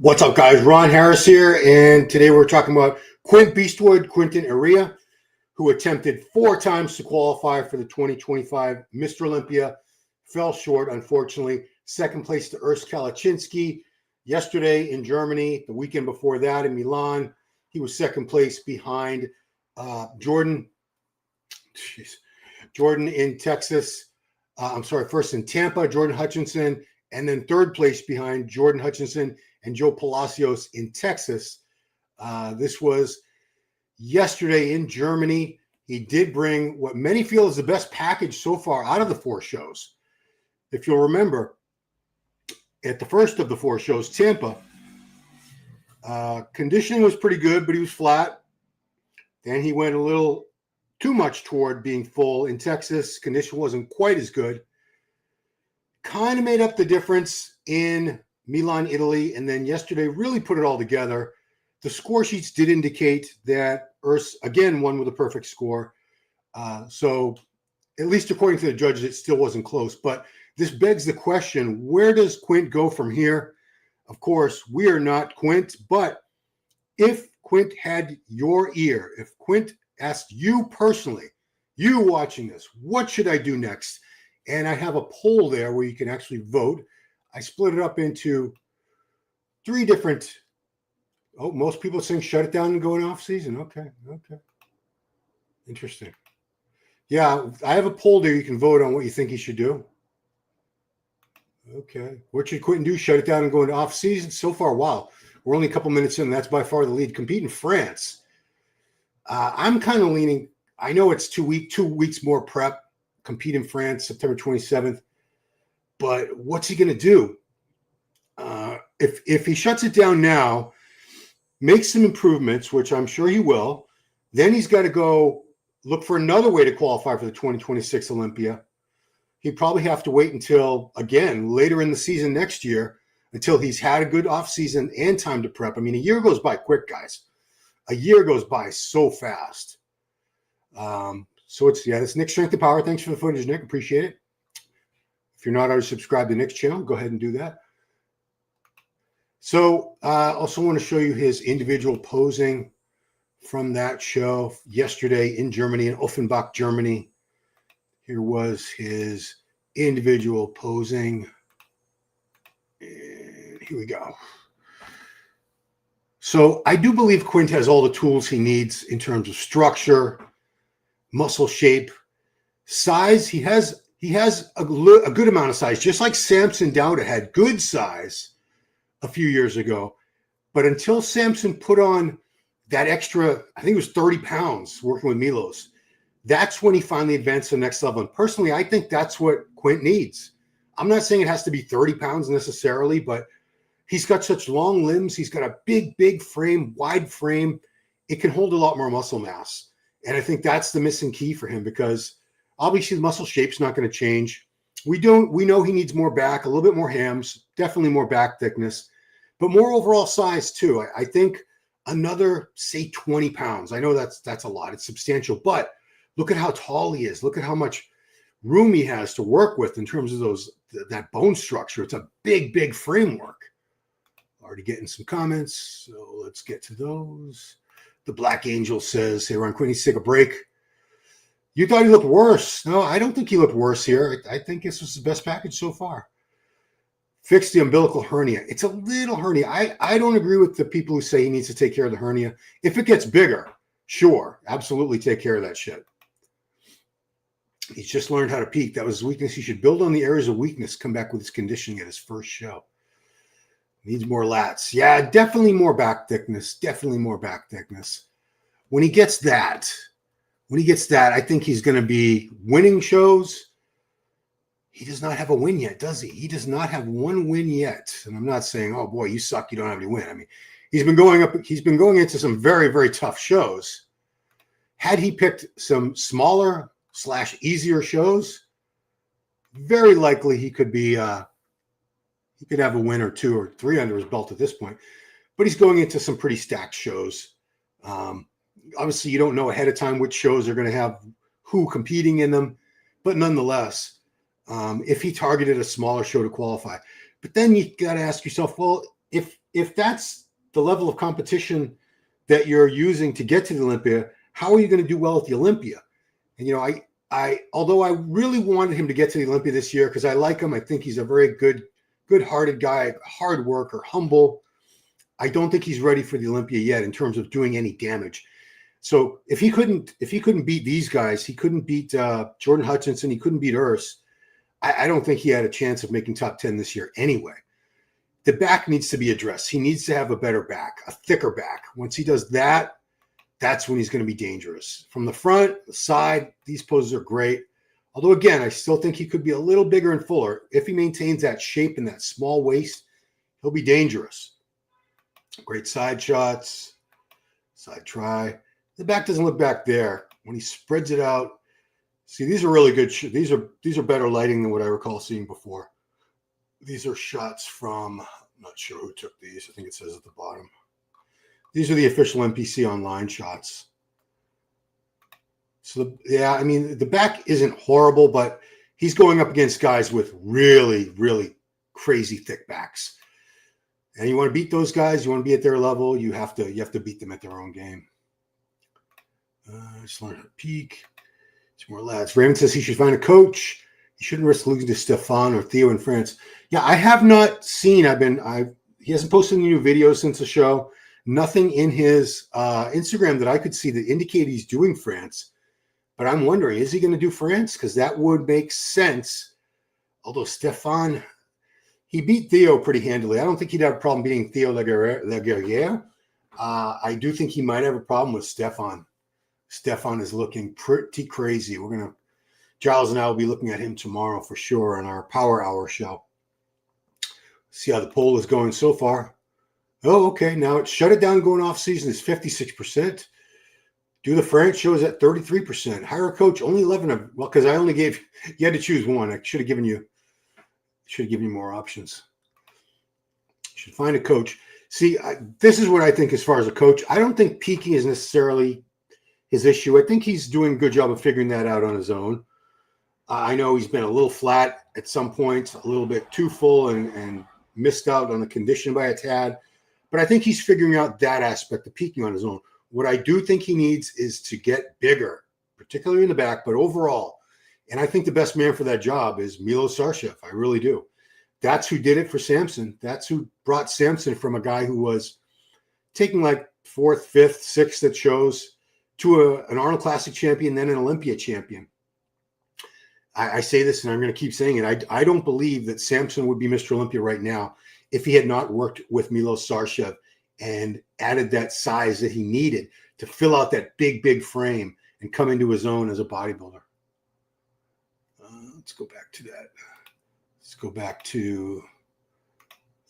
What's up, guys? Ron Harris here, and today we're talking about Quint Beastwood, Quinton Eriya, who attempted 4 times to qualify for the 2025 Mr. Olympia, fell short, unfortunately. Second place to Urs Kalaczynski yesterday in Germany. The weekend before that in Milan, he was second place behind Jordan in Texas. First in Tampa, Jordan Hutchinson, and then third place behind Jordan Hutchinson and Joe Palacios in Texas. This was yesterday in Germany. He did bring what many feel is the best package so far out of the 4 shows. If you'll remember, at the first of the 4 shows, Tampa, conditioning was pretty good, but he was flat. Then he went a little too much toward being full. In Texas, condition wasn't quite as good. Kind of made up the difference in Milan, Italy, and then yesterday really put it all together. The score sheets did indicate that Urs, again, won with a perfect score. So at least according to the judges, it still wasn't close. But this begs the question, where does Quint go from here? Of course, we are not Quint, but if Quint had your ear, if Quint asked you personally, you watching this, what should I do next? And I have a poll there where you can actually vote. I split it up into 3 different. Oh, most people saying shut it down and go in off season. Okay. Interesting. Yeah, I have a poll there. You can vote on what you think he should do. Okay. What should Quinton do? Shut it down and go into off season? So far, wow. We're only a couple minutes in. That's by far the lead. Compete in France. I'm kind of leaning. I know it's 2 weeks more prep. Compete in France, September 27th. But what's he going to do? If he shuts it down now, makes some improvements, which I'm sure he will, then he's got to go look for another way to qualify for the 2026 Olympia. He'd probably have to wait until, again, later in the season next year, until he's had a good offseason and time to prep. I mean, a year goes by quick, guys. A year goes by so fast. So it's Nick Strength and Power. Thanks for the footage, Nick. Appreciate it. If you're not already subscribed to Nick's channel, go ahead and do that. So I also want to show you his individual posing from that show yesterday in Germany, in Offenbach, Germany. Here was his individual posing. And here we go. So I do believe Quint has all the tools he needs in terms of structure, muscle shape, size. He has a good amount of size, just like Samson Dauda had good size a few years ago. But until Samson put on that extra, I think it was 30 pounds working with Milos, that's when he finally advanced to the next level. And personally, I think that's what Quint needs. I'm not saying it has to be 30 pounds necessarily, but he's got such long limbs. He's got a big frame, wide frame. It can hold a lot more muscle mass. And I think that's the missing key for him, because obviously the muscle shape's not going to change. We know he needs more back, a little bit more hams, definitely more back thickness, but more overall size too. I think another, say, 20 pounds. I know that's a lot. It's substantial, but look at how tall he is. Look at how much room he has to work with in terms of that bone structure. It's a big framework. Already getting some comments, so let's get to those. The Black Angel says, hey, Ron, Quint needs to take a break. You thought he looked worse. No, I don't think he looked worse here. I think this was the best package so far. Fix the umbilical hernia. It's a little hernia. I don't agree with the people who say he needs to take care of the hernia. If it gets bigger, sure, absolutely take care of that shit. He's just learned how to peak. That was his weakness. He should build on the areas of weakness, come back with his conditioning at his first show. Needs more lats. Yeah, definitely more back thickness. Definitely more back thickness. When he gets that, I think he's going to be winning shows. He does not have a win yet, does he? He does not have one win yet. And I'm not saying, oh boy, you suck, you don't have any win. I mean, he's been going into some very tough shows. Had he picked some smaller / easier shows, very likely he could be he could have a win or 2 or 3 under his belt at this point. But he's going into some pretty stacked shows. Obviously, you don't know ahead of time which shows are going to have who competing in them. But nonetheless, if he targeted a smaller show to qualify. But then you got to ask yourself, well, if if that's the level of competition that you're using to get to the Olympia, how are you going to do well at the Olympia? And, although I really wanted him to get to the Olympia this year because I like him, I think he's a very good-hearted guy, hard worker, humble. I don't think he's ready for the Olympia yet in terms of doing any damage. So if he couldn't beat these guys, he couldn't beat Jordan Hutchinson, he couldn't beat Urs. I don't think he had a chance of making top 10 this year anyway. The back needs to be addressed. He needs to have a better back, a thicker back. Once he does that, that's when he's going to be dangerous. From the front, the side, these poses are great. Although, again, I still think he could be a little bigger and fuller. If he maintains that shape and that small waist, he'll be dangerous. Great side shots, side try. The back doesn't look back there. When he spreads it out, see, these are really good. These are better lighting than what I recall seeing before. These are shots from, I'm not sure who took these. I think it says at the bottom. These are the official NPC online shots. So, I mean, the back isn't horrible, but he's going up against guys with really, really crazy thick backs. And you want to beat those guys, you want to be at their level, you have to beat them at their own game. Just learn how to peek. Some more lads. Raymond says he should find a coach. He shouldn't risk losing to Stefan or Theo in France. Yeah, I have not seen. He hasn't posted any new videos since the show. Nothing in his Instagram that I could see that indicate he's doing France. But I'm wondering, is he going to do France? Because that would make sense. Although Stefan, he beat Theo pretty handily. I don't think he'd have a problem beating Theo Laguerriere. I do think he might have a problem with Stefan. Stefan is looking pretty crazy. Giles and I will be looking at him tomorrow for sure on our Power Hour show. See how the poll is going so far. Oh, okay. Now it's shut it down going off season is 56%. Do the France shows at 33%. Hire a coach, only 11 of, well, because I only gave, you had to choose one. I should have given you more options. Should find a coach. See, this is what I think as far as a coach. I don't think peaking is necessarily his issue. I think he's doing a good job of figuring that out on his own. I know he's been a little flat at some points, a little bit too full and missed out on the condition by a tad. But I think he's figuring out that aspect of peaking on his own. What I do think he needs is to get bigger, particularly in the back, but overall. And I think the best man for that job is Milos Sarcev. I really do. That's who did it for Samson. That's who brought Samson from a guy who was taking like 4th, 5th, 6th at shows to an Arnold Classic champion, then an Olympia champion. I say this, and I'm going to keep saying it. I don't believe that Samson would be Mr. Olympia right now if he had not worked with Milos Sarcev and added that size that he needed to fill out that big, big frame and come into his own as a bodybuilder. Let's go back to that. Let's go back to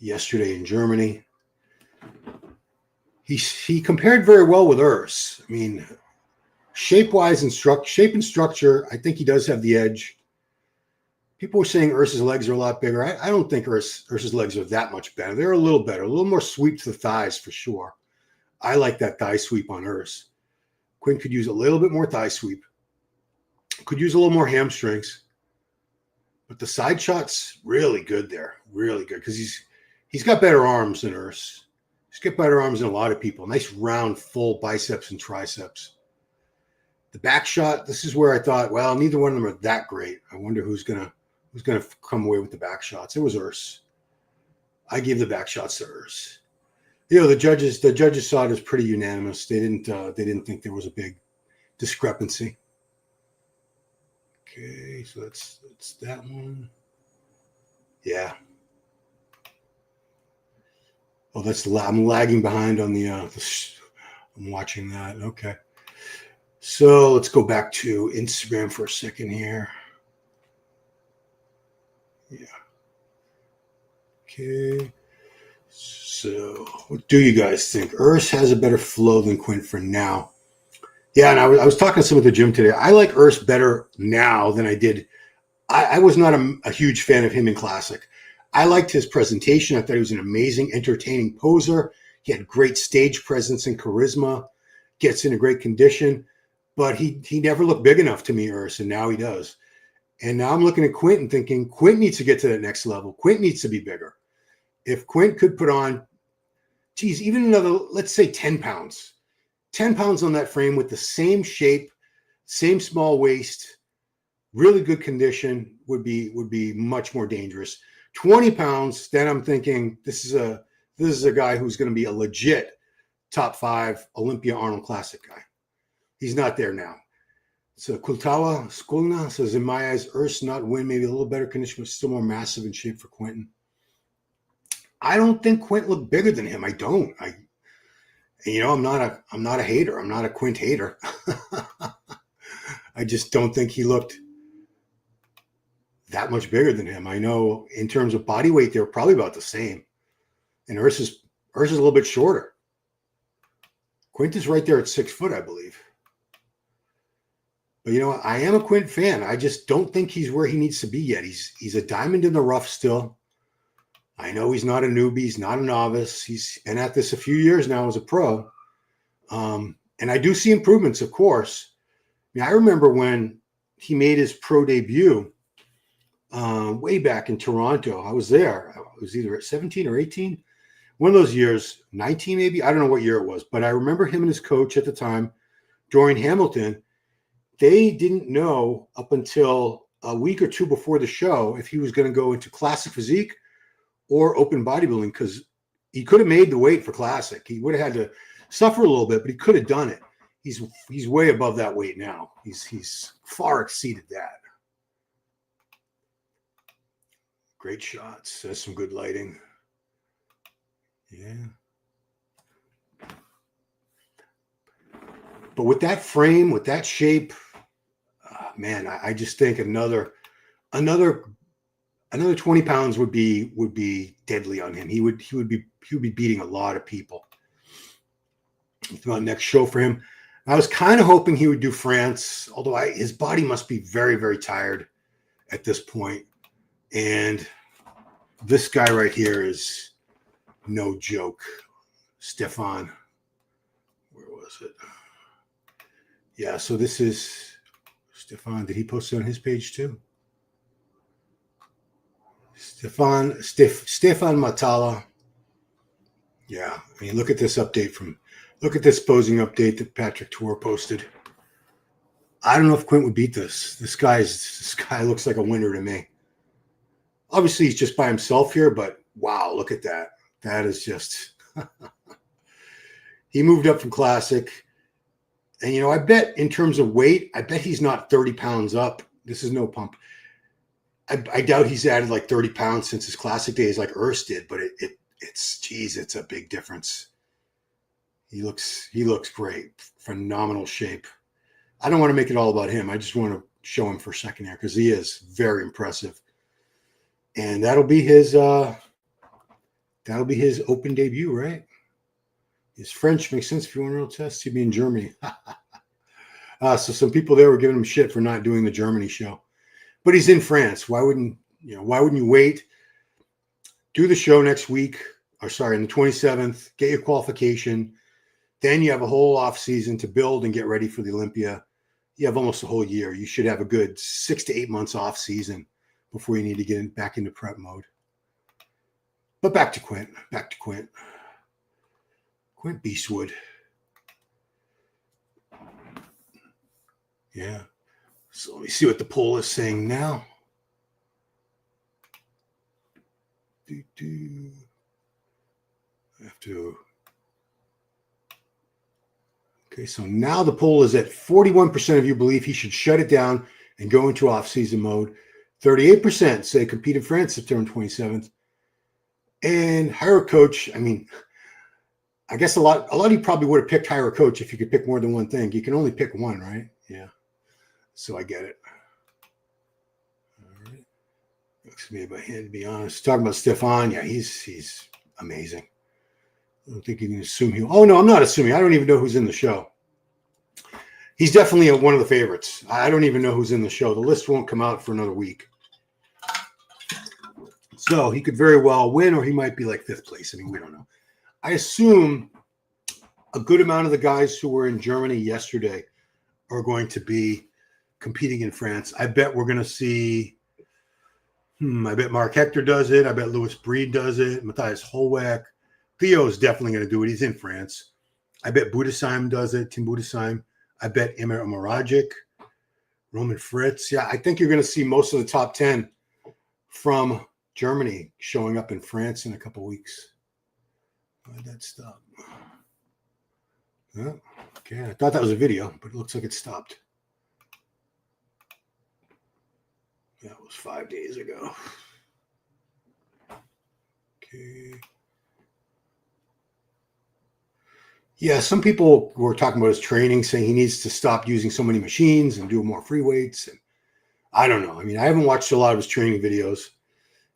yesterday in Germany. He compared very well with Urs. I mean, shape-wise and shape and structure, I think he does have the edge. People were saying Urs's legs are a lot bigger. I don't think Urs's legs are that much better. They're a little better, a little more sweep to the thighs for sure. I like that thigh sweep on Urs. Quint could use a little bit more thigh sweep. Could use a little more hamstrings. But the side shot's really good there. Really good. Because he's got better arms than Urs. He's got better arms than a lot of people. Nice round, full biceps and triceps. The back shot, this is where I thought, well, neither one of them are that great. I wonder who's gonna come away with the back shots. It was Urs. I gave the back shots to Urs. The judges saw it as pretty unanimous. They didn't think there was a big discrepancy. Okay, so that's that one. Yeah. Oh, I'm lagging behind on the I'm watching that. Okay. So let's go back to Instagram for a second here. Yeah. Okay. So what do you guys think? Urs has a better flow than Quint for now. Yeah, and I was talking to someone at the gym today. I like Urs better now than I did. I was not a huge fan of him in Classic. I liked his presentation. I thought he was an amazing, entertaining poser. He had great stage presence and charisma, gets in a great condition. But he never looked big enough to me, Urs, and now he does. And now I'm looking at Quint and thinking, Quint needs to get to that next level. Quint needs to be bigger. If Quint could put on geez, even another, let's say 10 pounds. 10 pounds on that frame with the same shape, same small waist, really good condition would be much more dangerous. 20 pounds, then I'm thinking this is a guy who's going to be a legit top 5 Olympia Arnold Classic guy. He's not there now. So Kultawa Skulna says, in my eyes, Urs not win, maybe a little better condition, but still more massive in shape for Quinton. I don't think Quint looked bigger than him. I don't. I'm not a hater. I'm not a Quint hater. I just don't think he looked that much bigger than him. I know in terms of body weight, they're probably about the same. And Urs is a little bit shorter. Quint is right there at 6 foot, I believe. But I am a Quint fan. I just don't think he's where he needs to be yet. He's a diamond in the rough still. I know he's not a newbie. He's not a novice. He's been at this a few years now as a pro. And I do see improvements, of course. I remember when he made his pro debut way back in Toronto. I was there. I was either at 17 or 18. One of those years, 19 maybe. I don't know what year it was. But I remember him and his coach at the time, Dorian Hamilton, they didn't know up until a week or two before the show if he was going to go into classic physique or open bodybuilding, because he could have made the weight for classic. He would have had to suffer a little bit, but he could have done it. He's way above that weight now. He's far exceeded that. Great shots. That's some good lighting. Yeah. But with that frame, with that shape, man, I just think another 20 pounds would be deadly on him. He would be beating a lot of people. About next show for him. I was kind of hoping he would do France, although his body must be very, very tired at this point. And this guy right here is no joke. Stefan. Where was it? Yeah, so this is Stefan. Did he post it on his page too? Stefan Matala. Yeah, I mean, look at this posing update that Patrick Tour posted. I don't know if Quint would beat this. This guy looks like a winner to me. Obviously, he's just by himself here, but wow, look at that. That is just he moved up from classic. And I bet in terms of weight, I bet he's not 30 pounds up. This is no pump. I doubt he's added like 30 pounds since his classic days like Urs did, but it's a big difference. He looks great. Phenomenal shape. I don't want to make it all about him. I just want to show him for a second here because he is very impressive. And that'll be his open debut, right? His French makes sense if you want a real test. He'd be in Germany. So some people there were giving him shit for not doing the Germany show. But he's in France. Why wouldn't you wait? Do the show next week, on the 27th, get your qualification. Then you have a whole off season to build and get ready for the Olympia. You have almost a whole year. You should have a good 6 to 8 months off season before you need to get back into prep mode. But back to Quint. Quint Beastwood. Yeah. So let me see what the poll is saying now. I have to. Okay, so now the poll is at 41% of you believe he should shut it down and go into off-season mode. 38% say compete in France September 27th. And hire a coach. I mean, I guess a lot of you probably would have picked hire a coach if you could pick more than one thing. You can only pick one, right? Yeah. So I get it. All right. Looks to me by hand, to be honest. Talking about Stefan, yeah, he's amazing. I don't think you can assume he. Oh no, I'm not assuming. I don't even know who's in the show. He's definitely one of the favorites. I don't even know who's in the show. The list won't come out for another week. So he could very well win, or he might be like 5th place. I mean, we don't know. I assume a good amount of the guys who were in Germany yesterday are going to be competing in France. I bet we're going to see, I bet Mark Hector does it. I bet Louis Breed does it. Matthias Holweck, Theo's definitely going to do it. He's in France. I bet Budasheim does it. Tim Budasheim. I bet Emir Moragic, Roman Fritz. Yeah, I think you're going to see most of the top 10 from Germany showing up in France in a couple weeks. Why did that stop? Oh, okay, I thought that was a video, but it looks like it stopped. That was 5 days ago. Okay. Yeah, some people were talking about his training, saying he needs to stop using so many machines and do more free weights. And I don't know. I mean, I haven't watched a lot of his training videos.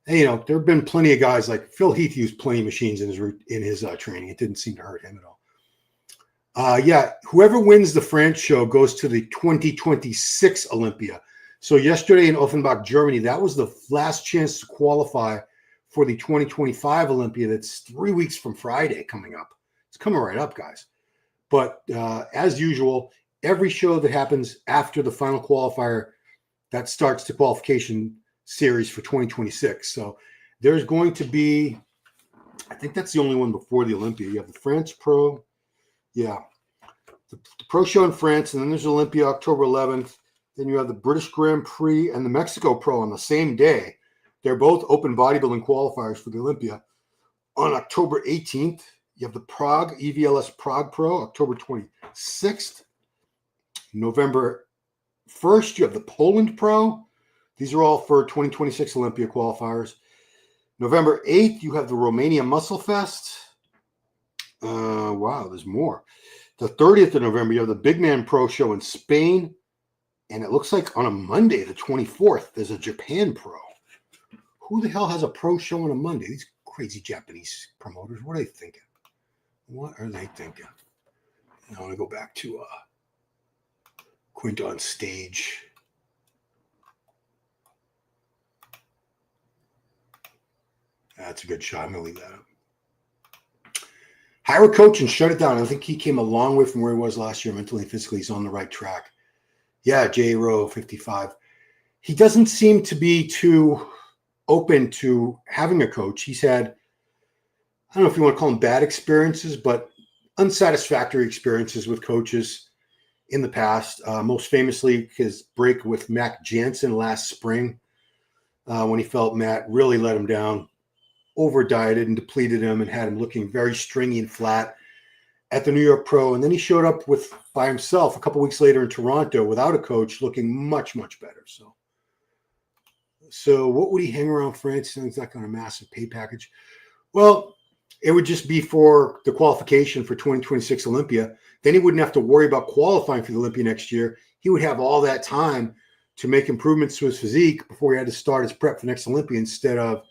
And, you know, there have been plenty of guys like Phil Heath used plenty of machines in his training. It didn't seem to hurt him at all. Yeah, whoever wins the France show goes to the 2026 Olympia. So yesterday in Offenbach, Germany, that was the last chance to qualify for the 2025 Olympia. That's 3 weeks from Friday coming up. It's coming right up, guys. But as usual, every show that happens after the final qualifier, that starts the qualification series for 2026. So there's going to be, I think that's the only one before the Olympia. You have the France Pro. Yeah. The Pro show in France, and then there's Olympia October 11th. Then you have the British Grand Prix and the Mexico Pro on the same day. They're both open bodybuilding qualifiers for the Olympia. On October 18th, you have the Prague, EVLS Prague Pro, October 26th. November 1st, you have the Poland Pro. These are all for 2026 Olympia qualifiers. November 8th, you have the Romania Muscle Fest. Wow, there's more. The 30th of November, you have the Big Man Pro show in Spain. And it looks like on a Monday, the 24th, there's a Japan Pro. Who the hell has a pro show on a Monday? These crazy Japanese promoters. What are they thinking? What are they thinking? I want to go back to Quint on stage. That's a good shot. I'm going to leave that up. Hire a coach and shut it down. I think he came a long way from where he was last year mentally and physically. He's on the right track. Yeah, J. Rowe, 55. He doesn't seem to be too open to having a coach. He's had, I don't know if you want to call them bad experiences, but unsatisfactory experiences with coaches in the past. Most famously, his break with Mac Jansen last spring when he felt Matt really let him down, over-dieted and depleted him and had him looking very stringy and flat at the New York Pro. And then he showed up by himself a couple weeks later in Toronto without a coach, looking much, much better. So what would he hang around France? He's like on a massive pay package. Well, it would just be for the qualification for 2026 Olympia. Then he wouldn't have to worry about qualifying for the Olympia next year. He would have all that time to make improvements to his physique before he had to start his prep for next Olympia instead of,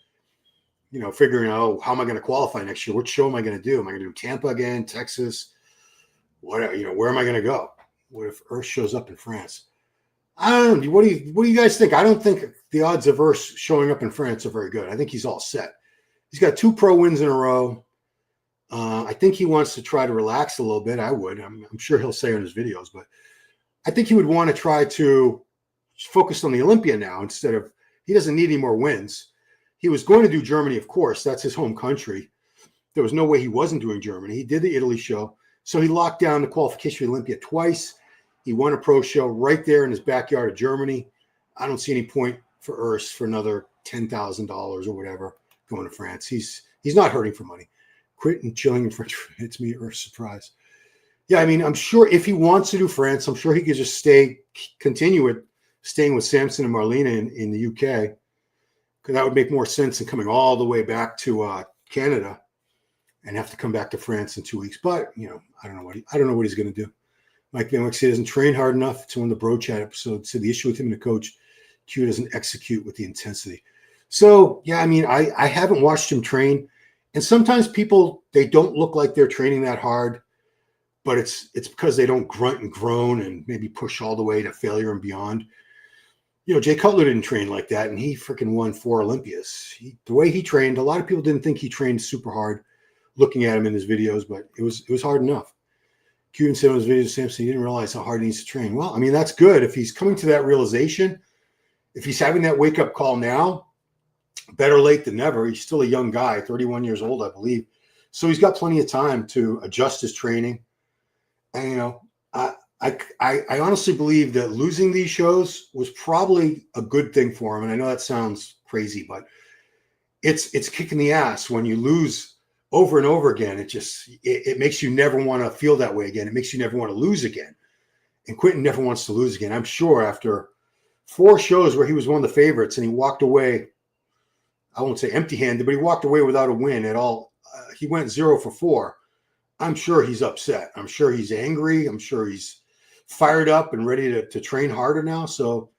you know, figuring out, oh, how am I going to qualify next year? What show am I going to do? Am I going to do Tampa again, Texas? What, you know, where am I going to go? What if Earth shows up in France? I don't know. What do you guys think? I don't think the odds of Earth showing up in France are very good. I think he's all set. He's got 2 pro wins in a row. I think he wants to try to relax a little bit. I would. I'm sure he'll say on his videos, but I think he would want to try to focus on the Olympia now instead of, he doesn't need any more wins. He was going to do Germany, of course. That's his home country. There was no way he wasn't doing Germany. He did the Italy show. So he locked down the qualification for Olympia twice. He won a pro show right there in his backyard of Germany. I don't see any point for Urs for another $10,000 or whatever going to France. He's not hurting for money. Quit and chilling in French. It's me, Urs, surprise. Yeah, I mean, I'm sure if he wants to do France, I'm sure he could just continue staying with Samson and Marlena in the UK. Because that would make more sense than coming all the way back to Canada and have to come back to France in 2 weeks. But, you know, I don't know what he's going to do. Mike Van Wyck said he doesn't train hard enough. It's one of the Bro Chat episodes. Said the issue with him and the coach, Q doesn't execute with the intensity. So, yeah, I mean, I haven't watched him train. And sometimes people, they don't look like they're training that hard, but it's because they don't grunt and groan and maybe push all the way to failure and beyond. You know, Jay Cutler didn't train like that, and he freaking won 4 Olympias. The way he trained, a lot of people didn't think he trained super hard looking at him in his videos, but it was hard enough. Cuban said in his videos, Samson, he didn't realize how hard he needs to train. Well, I mean, that's good. If he's coming to that realization, if he's having that wake-up call now, better late than never. He's still a young guy, 31 years old, I believe. So he's got plenty of time to adjust his training. And, you know, I honestly believe that losing these shows was probably a good thing for him. And I know that sounds crazy, but it's kicking the ass when you lose over and over again. It makes you never want to feel that way again. It makes you never want to lose again. And Quinton never wants to lose again. I'm sure after 4 shows where he was one of the favorites and he walked away, I won't say empty-handed, but he walked away without a win at all. He went 0 for 4. I'm sure he's upset. I'm sure he's angry. I'm sure he's fired up and ready to train harder now. So,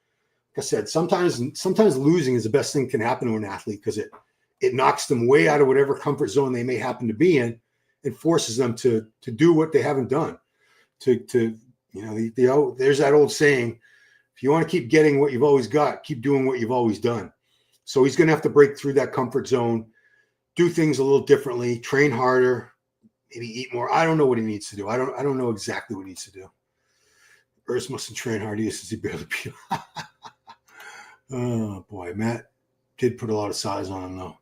like I said, sometimes losing is the best thing that can happen to an athlete because it knocks them way out of whatever comfort zone they may happen to be in and forces them to do what they haven't done. There's that old saying, if you want to keep getting what you've always got, keep doing what you've always done. So he's going to have to break through that comfort zone, do things a little differently, train harder, maybe eat more. I don't know what he needs to do. I don't know exactly what he needs to do. Urs mustn't train hard either since he barely beat him. Oh boy, Matt did put a lot of size on him though.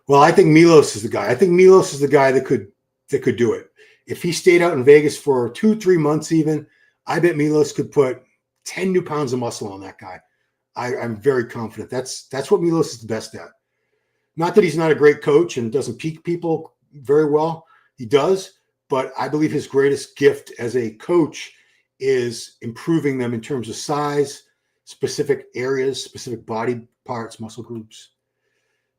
Well, I think Milos is the guy. I think Milos is the guy that could do it. If he stayed out in Vegas for 2-3 months even, I bet Milos could put 10 new pounds of muscle on that guy. I'm very confident. That's what Milos is the best at. Not that he's not a great coach and doesn't peak people very well. He does, but I believe his greatest gift as a coach is improving them in terms of size, specific areas, specific body parts, muscle groups.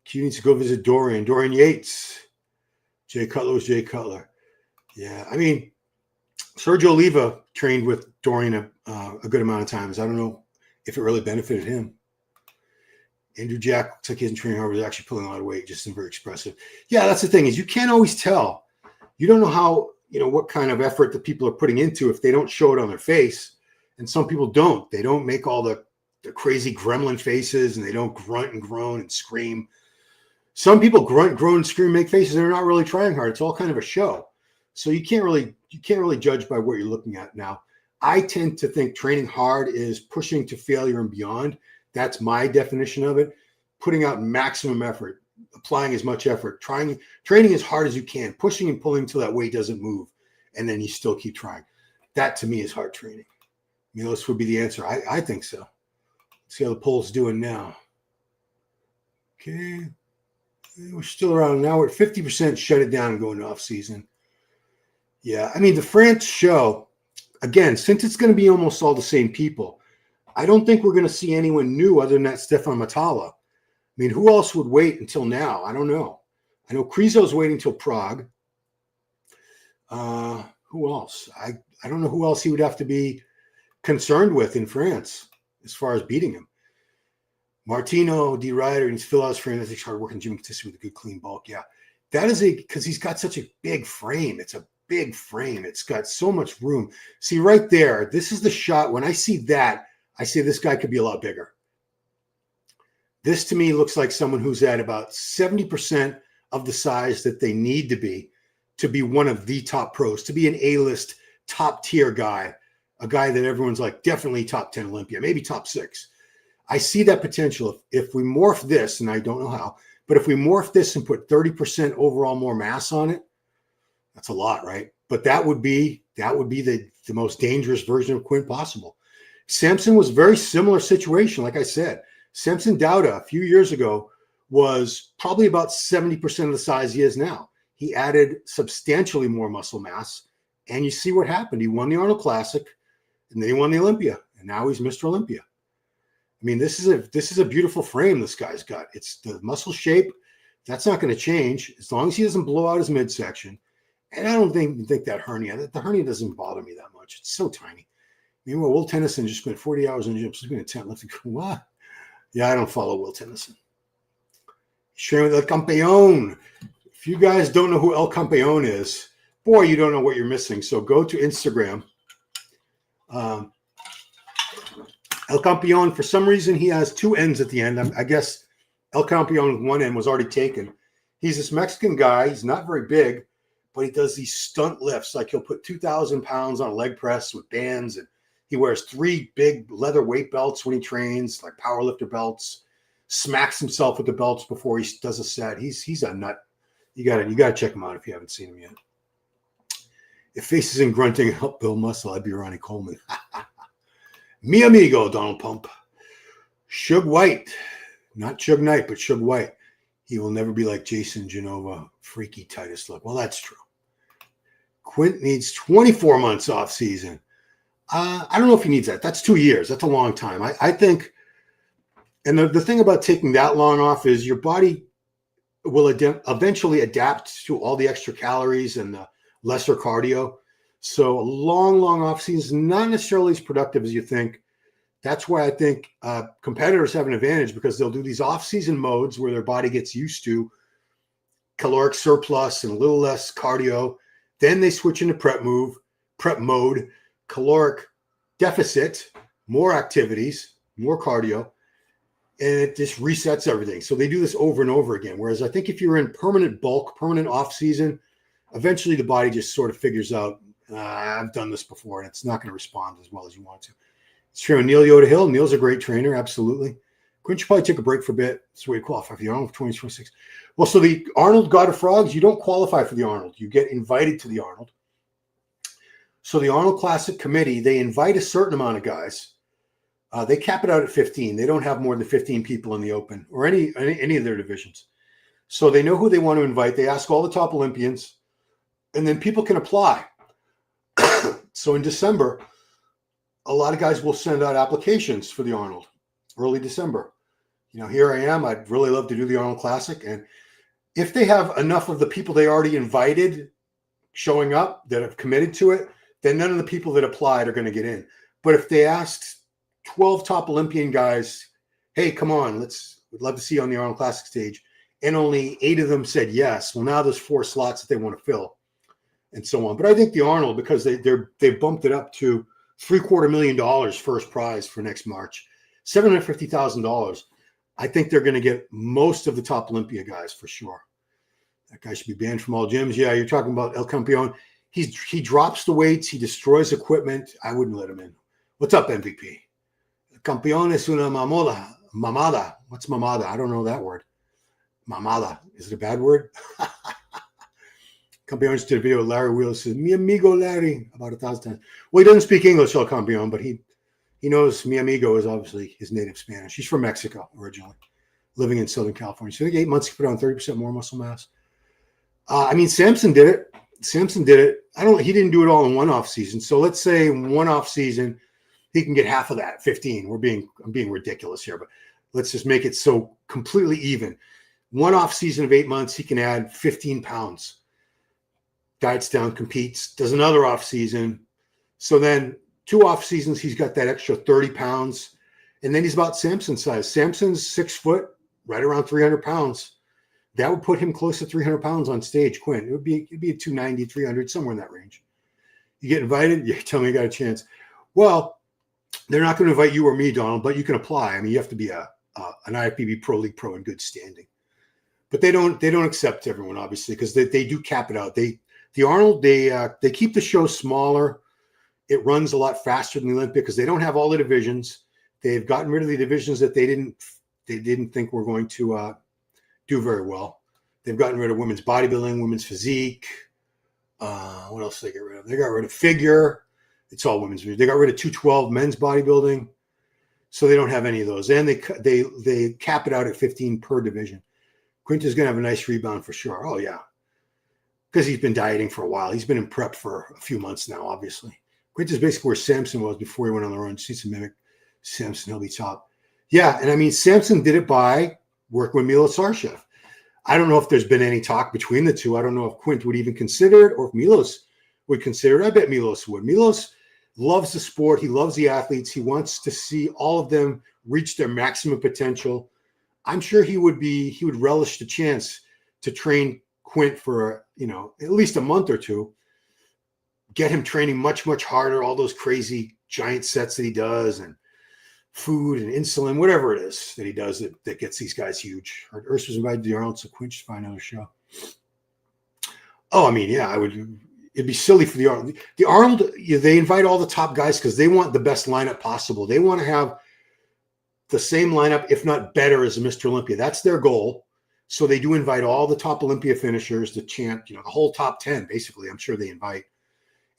Q needs to go visit Dorian Yates. Jay Cutler was Jay Cutler. Yeah, I mean, Sergio Oliva trained with Dorian a good amount of times. I don't know if it really benefited him. Andrew Jack looks like he isn't training hard, but he's actually pulling a lot of weight, just isn't very expressive. Yeah, that's the thing, is you can't always tell. You don't know how, what kind of effort the people are putting into if they don't show it on their face. And some people don't. They don't make all the crazy gremlin faces, and they don't grunt and groan and scream. Some people grunt, groan, and scream, make faces, and they're not really trying hard. It's all kind of a show. So you can't really judge by what you're looking at now. I tend to think training hard is pushing to failure and beyond. That's my definition of it. Putting out maximum effort, applying as much effort, training as hard as you can, pushing and pulling until that weight doesn't move, and then you still keep trying. That to me is hard training. Milos would be the answer. I think so. Let's see how the poll's doing now. Okay. We're still around now. We're at 50% shut it down and going to off season. Yeah, I mean, the France show, again, since it's going to be almost all the same people, I don't think we're going to see anyone new other than that Stefan Matala. I mean, who else would wait until now? I don't know. I know Krizo's waiting until Prague. Who else? I don't know who else he would have to be concerned with in France as far as beating him. Martino, D. Ryder, and Phil out frame. I think hard-working Jimmy Cassis with a good clean bulk. Yeah, that is because he's got such a big frame. It's a big frame. It's got so much room. See right there, this is the shot. When I see that, I say this guy could be a lot bigger. This to me looks like someone who's at about 70% of the size that they need to be one of the top pros, to be an A-list top tier guy, a guy that everyone's like definitely top 10 Olympia, maybe top 6. I see that potential. If we morph this, and I don't know how, but if we morph this and put 30% overall more mass on it, that's a lot, right? But that would be the most dangerous version of Quint possible. Samson was a very similar situation. Like I said, Samson Dauda a few years ago was probably about 70% of the size he is now. He added substantially more muscle mass, and you see what happened. He won the Arnold Classic, and then he won the Olympia, and now he's Mr. Olympia. I mean, this is a beautiful frame this guy's got. It's the muscle shape. That's not going to change as long as he doesn't blow out his midsection. And I don't think that hernia. The hernia doesn't bother me that much. It's so tiny. Meanwhile, Will Tennyson just spent 40 hours in the gym sleeping in a tent lifting. What? Yeah, I don't follow Will Tennyson. Sharing with El Campeón. If you guys don't know who El Campeón is, boy, you don't know what you're missing. So go to Instagram. El Campeón, for some reason, he has 2 ends at the end. I guess El Campeón, one end was already taken. He's this Mexican guy. He's not very big, but he does these stunt lifts. Like he'll put 2,000 pounds on a leg press with bands, and he wears 3 big leather weight belts when he trains, like power lifter belts, smacks himself with the belts before he does a set. He's a nut. You gotta check him out if you haven't seen him yet. If faces and grunting help build muscle, I'd be Ronnie Coleman. Mi amigo, Donald Pump. Suge White. Not Suge Knight, but Suge White. He will never be like Jason Genova. Freaky Titus look. Well, that's true. Quint needs 24 months off season. I don't know if he needs that. That's 2 years. That's a long time. I think, and the thing about taking that long off is your body will eventually adapt to all the extra calories and the lesser cardio. So a long off season is not necessarily as productive as you think. That's why I think competitors have an advantage, because they'll do these off-season modes where their body gets used to caloric surplus and a little less cardio. Then they switch into prep mode, caloric deficit, more activities, more cardio, and it just resets everything. So they do this over and over again. Whereas I think if you're in permanent bulk, permanent off-season, eventually the body just sort of figures out, I've done this before, and it's not going to respond as well as you want to. It's true. Neil Yoda Hill. Neil's a great trainer. Absolutely. Quint should probably take a break for a bit. That's the way you qualify for the Arnold 2026. Well, so the Arnold God of Frogs, you don't qualify for the Arnold. You get invited to the Arnold. So the Arnold Classic Committee, they invite a certain amount of guys. They cap it out at 15. They don't have more than 15 people in the open or any of their divisions. So they know who they want to invite. They ask all the top Olympians, and then people can apply. So in December, a lot of guys will send out applications for the Arnold early December. Here I am. I'd really love to do the Arnold Classic. And if they have enough of the people they already invited showing up that have committed to it, then none of the people that applied are going to get in. But if they asked 12 top Olympian guys, hey, come on, we'd love to see you on the Arnold Classic stage, and only 8 of them said yes, well, now there's 4 slots that they want to fill, and so on. But I think the Arnold, because they bumped it up to $750,000 first prize for next March, $750,000. I think they're going to get most of the top Olympia guys for sure. That guy should be banned from all gyms. Yeah, you're talking about El Campeon. He drops the weights. He destroys equipment. I wouldn't let him in. What's up, MVP? El Campeon es una mamada. Mamada. What's mamada? I don't know that word. Mamada. Is it a bad word? Campeon did a video with Larry Wheels. Says, mi amigo Larry, about 1,000 times. Well, he doesn't speak English, El Campeon, but he knows mi amigo is obviously his native Spanish. He's from Mexico originally, living in Southern California. So I think 8 months he put on 30% more muscle mass. Samson did it. He didn't do it all in one off season. So let's say one off season, he can get half of that, 15. I'm being ridiculous here, but let's just make it so completely even. One off season of 8 months, he can add 15 pounds. Diets down, competes, does another off season. So then 2 off seasons, he's got that extra 30 pounds. And then he's about Samson's size. Samson's 6 foot, right around 300 pounds. That would put him close to 300 pounds on stage, Quint. It'd be a 290, 300, somewhere in that range. You get invited, you tell me you got a chance. Well, they're not going to invite you or me, Donald, but you can apply. You have to be an IFBB Pro League Pro in good standing. But they don't accept everyone, obviously, because they do cap it out. The Arnold, they keep the show smaller. It runs a lot faster than the Olympic because they don't have all the divisions. They've gotten rid of the divisions that they didn't think were going to do very well. They've gotten rid of women's bodybuilding, women's physique. What else did they get rid of? They got rid of figure. It's all women's. They got rid of 212 men's bodybuilding. So they don't have any of those. And they cap it out at 15 per division. Quint is going to have a nice rebound for sure. Oh, yeah. Because he's been dieting for a while. He's been in prep for a few months now, obviously. Quint is basically where Samson was before he went on the run. See some mimic Samson, he'll be top. Yeah, and Samson did it by working with Milos Sarcev. I don't know if there's been any talk between the two. I don't know if Quint would even consider it or if Milos would consider it. I bet Milos would. Milos loves the sport. He loves the athletes. He wants to see all of them reach their maximum potential. I'm sure he would relish the chance to train Quint for, at least a month or two, get him training much, much harder, all those crazy giant sets that he does, and food and insulin, whatever it is that he does that gets these guys huge. Urs was invited to the Arnold, so Quint should find another show. Oh, yeah, it'd be silly for the Arnold. The Arnold, they invite all the top guys because they want the best lineup possible. They want to have the same lineup, if not better, as Mr. Olympia. That's their goal. So they do invite all the top Olympia finishers, the champ, the whole top 10, basically. I'm sure they invite.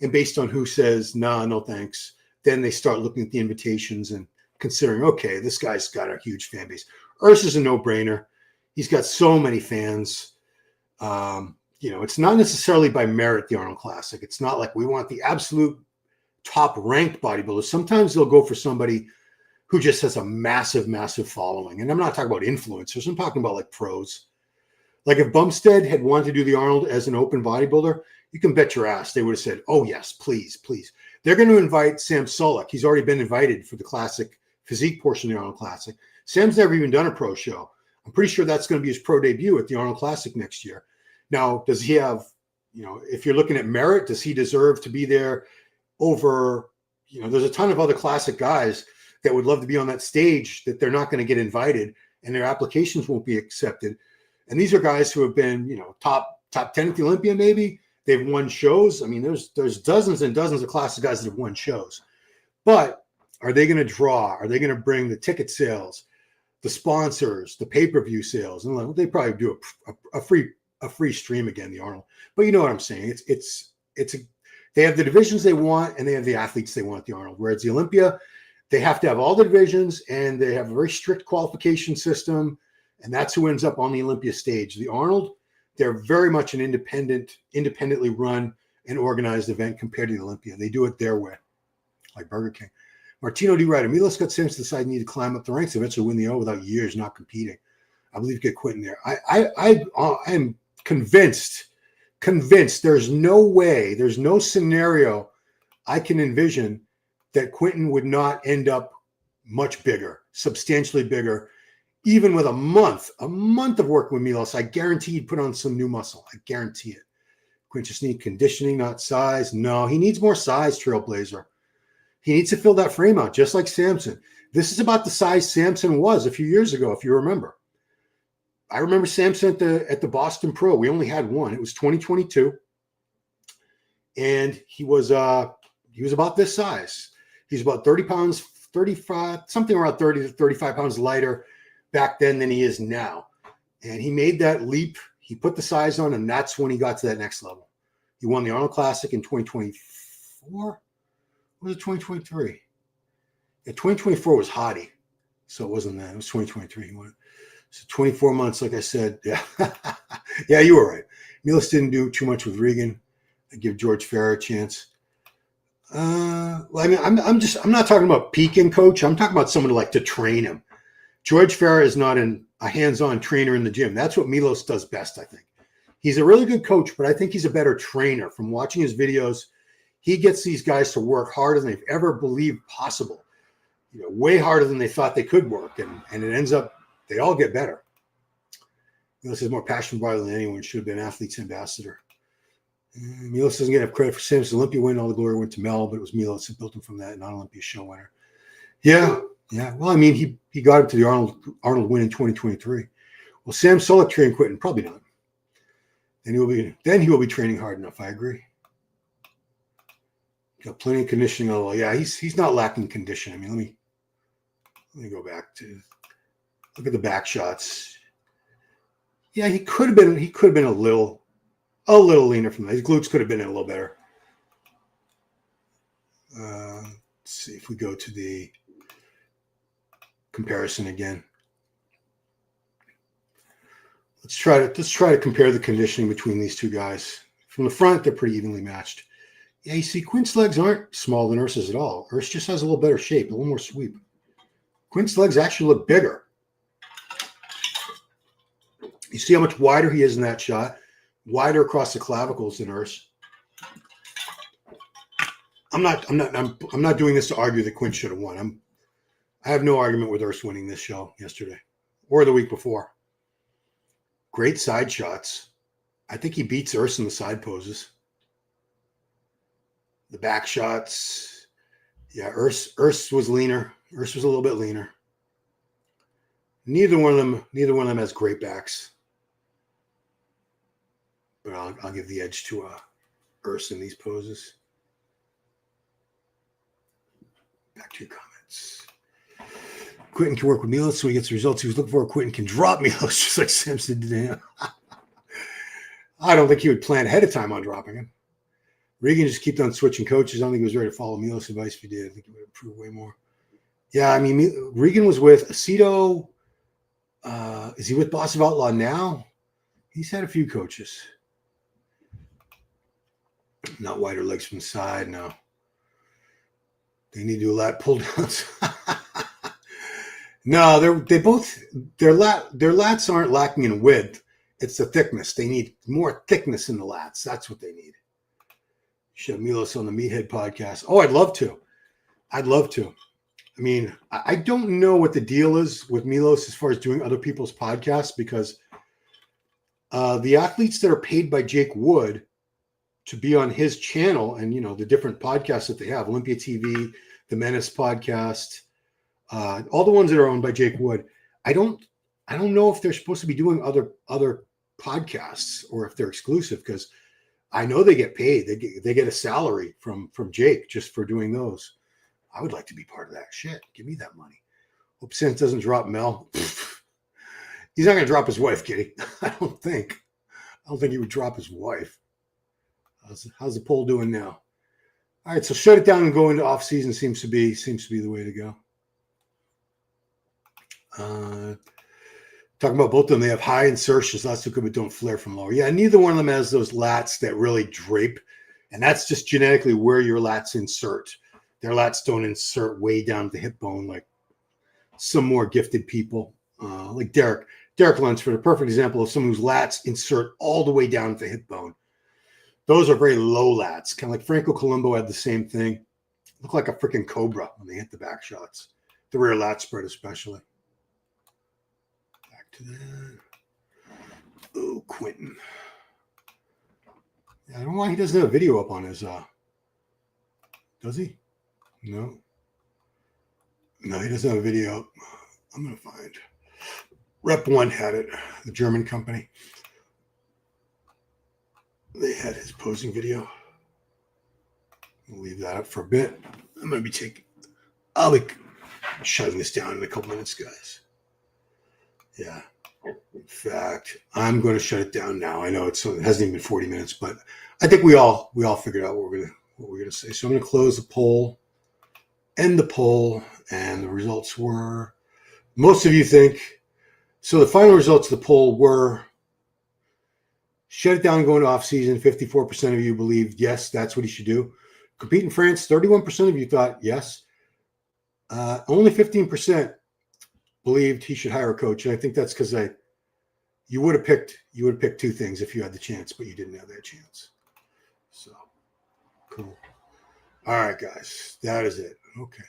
And based on who says, nah, no thanks, then they start looking at the invitations and considering, okay, this guy's got a huge fan base. Urs is a no-brainer. He's got so many fans. It's not necessarily by merit, the Arnold Classic. It's not like we want the absolute top-ranked bodybuilders. Sometimes they'll go for somebody who just has a massive, massive following. And I'm not talking about influencers. I'm talking about like pros. Like if Bumstead had wanted to do the Arnold as an open bodybuilder, you can bet your ass they would have said, oh, yes, please, please. They're going to invite Sam Sulek. He's already been invited for the classic physique portion of the Arnold Classic. Sam's never even done a pro show. I'm pretty sure that's going to be his pro debut at the Arnold Classic next year. Now, does he have, if you're looking at merit, does he deserve to be there over, there's a ton of other classic guys that would love to be on that stage that they're not going to get invited and their applications won't be accepted. And these are guys who have been, top 10 at the Olympia, maybe. They've won shows. I mean, there's dozens and dozens of classic guys that have won shows. But are they going to draw? Are they going to bring the ticket sales, the sponsors, the pay-per-view sales? And they probably do a free stream again, the Arnold. But you know what I'm saying? They have the divisions they want and they have the athletes they want at the Arnold. Whereas the Olympia, they have to have all the divisions and they have a very strict qualification system. And that's who ends up on the Olympia stage. The Arnold, they're very much an independently run and organized event compared to the Olympia. They do it their way, like Burger King. Martino D. Ryder, Milos got Sims to decide he need to climb up the ranks, eventually win the O without years not competing. I believe get Quinton there. I am convinced there's no way, there's no scenario I can envision that Quinton would not end up much bigger, substantially bigger. Even with a month of working with Milos, I guarantee he'd put on some new muscle. I guarantee it. Quint just need conditioning, not size. No, he needs more size, Trailblazer. He needs to fill that frame out, just like Samson. This is about the size Samson was a few years ago, if you remember. I remember Samson at the Boston Pro. We only had one. It was 2022. And he was about this size. He's about 30 pounds, 35, something around 30 to 35 pounds lighter back then than he is now. And he made that leap. He put the size on, and that's when he got to that next level. He won the Arnold Classic in 2024. Or was it 2023? Yeah, 2024 was Hottie. So it wasn't that. It was 2023. He won. So 24 months, like I said. Yeah. Yeah, you were right. Milos didn't do too much with Regan. I give George Farah a chance. I'm not talking about peaking coach. I'm talking about someone to like to train him. George Farah is not a hands-on trainer in the gym. That's what Milos does best, I think. He's a really good coach, but I think he's a better trainer. From watching his videos, he gets these guys to work harder than they've ever believed possible. Way harder than they thought they could work, and it ends up they all get better. Milos has more passion for than anyone. Should have been athlete's ambassador. Milos doesn't get enough credit for Sam's Olympia win. All the glory went to Mel, but it was Milos who built him from that non-Olympia show winner. Yeah. Well, I mean, he got him to the Arnold win in 2023. Well, Sam Sulek trained Quinton? Probably not. Then he will be training hard enough. I agree. Got plenty of conditioning. Although, yeah, he's not lacking condition. I mean, let me go back to look at the back shots. Yeah, he could have been a little leaner from that. His glutes could have been a little better. Let's see if we go to the comparison again. Let's try to compare the conditioning between these two guys. From the front, they're pretty evenly matched. Yeah, you see, Quint's legs aren't smaller than Urs's at all. Urs just has a little better shape, a little more sweep. Quint's legs actually look bigger. You see how much wider he is in that shot, wider across the clavicles than Urs. I'm not doing this to argue that Quint should have won. I have no argument with Urs winning this show yesterday or the week before. Great side shots. I think he beats Urs in the side poses. The back shots. Yeah, Urs was leaner. Urs was a little bit leaner. Neither one of them has great backs. But I'll give the edge to Urs in these poses. Back to your comments. Quinton can work with Milos so he gets the results he was looking for. Quinton can drop Milos just like Simpson did to him. I don't think he would plan ahead of time on dropping him. Regan just kept on switching coaches. I don't think he was ready to follow Milos' advice if he did. I think he would improve way more. Yeah, I mean, Regan was with Aceto. Is he with Boss of Outlaw now? He's had a few coaches. Not wider legs from the side, no. They need to do lat pull downs. No, their lats aren't lacking in width. It's the thickness. They need more thickness in the lats. That's what they need. Should have Milos on the Meathead podcast. Oh, I'd love to. I'd love to. I mean, I don't know what the deal is with Milos as far as doing other people's podcasts, because the athletes that are paid by Jake Wood to be on his channel and, the different podcasts that they have, Olympia TV, the Menace podcast, all the ones that are owned by Jake Wood, I don't know if they're supposed to be doing other podcasts or if they're exclusive, because I know they get paid. They get a salary from Jake just for doing those. I would like to be part of that shit. Give me that money. Hope Sense doesn't drop Mel. He's not going to drop his wife, Kitty. I don't think he would drop his wife. How's the poll doing now? All right, so shut it down and go into off season seems to be the way to go. Talking about both of them, they have high insertions. Lots of good, but don't flare from lower. Yeah, neither one of them has those lats that really drape, and that's just genetically where your lats insert. Their lats don't insert way down the hip bone like some more gifted people, like Derek Lunsford, a perfect example of someone whose lats insert all the way down to the hip bone. Those are very low lats, kind of like Franco Columbo had the same thing. Look like a freaking cobra when they hit the back shots. The rear lat spread especially. Back to that. Oh, Quinton. Yeah, I don't know why he doesn't have a video up on his, does he? No, he doesn't have a video. I'm going to find. Rep 1 had it, the German company. They had his posing video. We'll leave that up for a bit. I'll be shutting this down in a couple minutes, guys. Yeah. In fact, I'm going to shut it down now. I know it hasn't even been 40 minutes, but I think we all figured out what we're going to say. So I'm going to close the poll. End the poll, and the results were, most of you think, so the final results of the poll were, shut it down and go into off season. 54% of you believed, yes, that's what he should do. Compete in France, 31% of you thought, yes. Only 15% believed he should hire a coach. And I think that's because you would have picked two things if you had the chance, but you didn't have that chance. So, cool. All right, guys, that is it. Okay.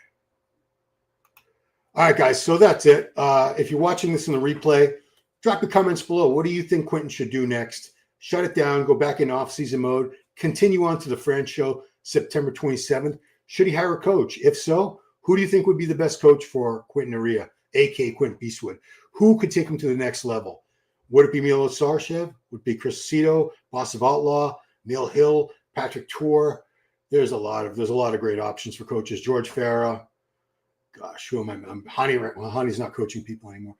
All right, guys, so that's it. If you're watching this in the replay, drop your comments below. What do you think Quinton should do next? Shut it down, go back in off-season mode, continue on to the France show, September 27th. Should he hire a coach? If so, who do you think would be the best coach for Quinton Eriya, a.k.a. Quint Beastwood? Who could take him to the next level? Would it be Milos Sarcev? Would it be Chris Aceto, Boss of Outlaw, Neil Hill, Patrick Tour? There's a lot of great options for coaches. George Farah. Gosh, who am I? Hani. Well, Hani's not coaching people anymore.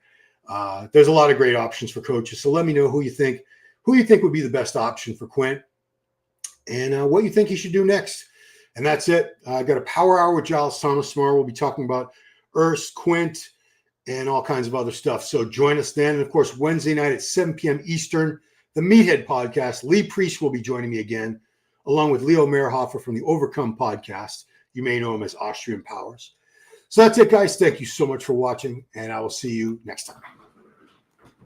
There's a lot of great options for coaches. So let me know who you think would be the best option for Quint, and what you think he should do next. And that's it. I got a power hour with Giles Thomas tomorrow. We'll be talking about Quint, and all kinds of other stuff. So join us then. And of course, Wednesday night at 7 p.m. Eastern, the Meathead podcast. Lee Priest will be joining me again, along with Leo Meyerhofer from the Overcome podcast. You may know him as Austrian Powers. So that's it, guys. Thank you so much for watching, and I will see you next time.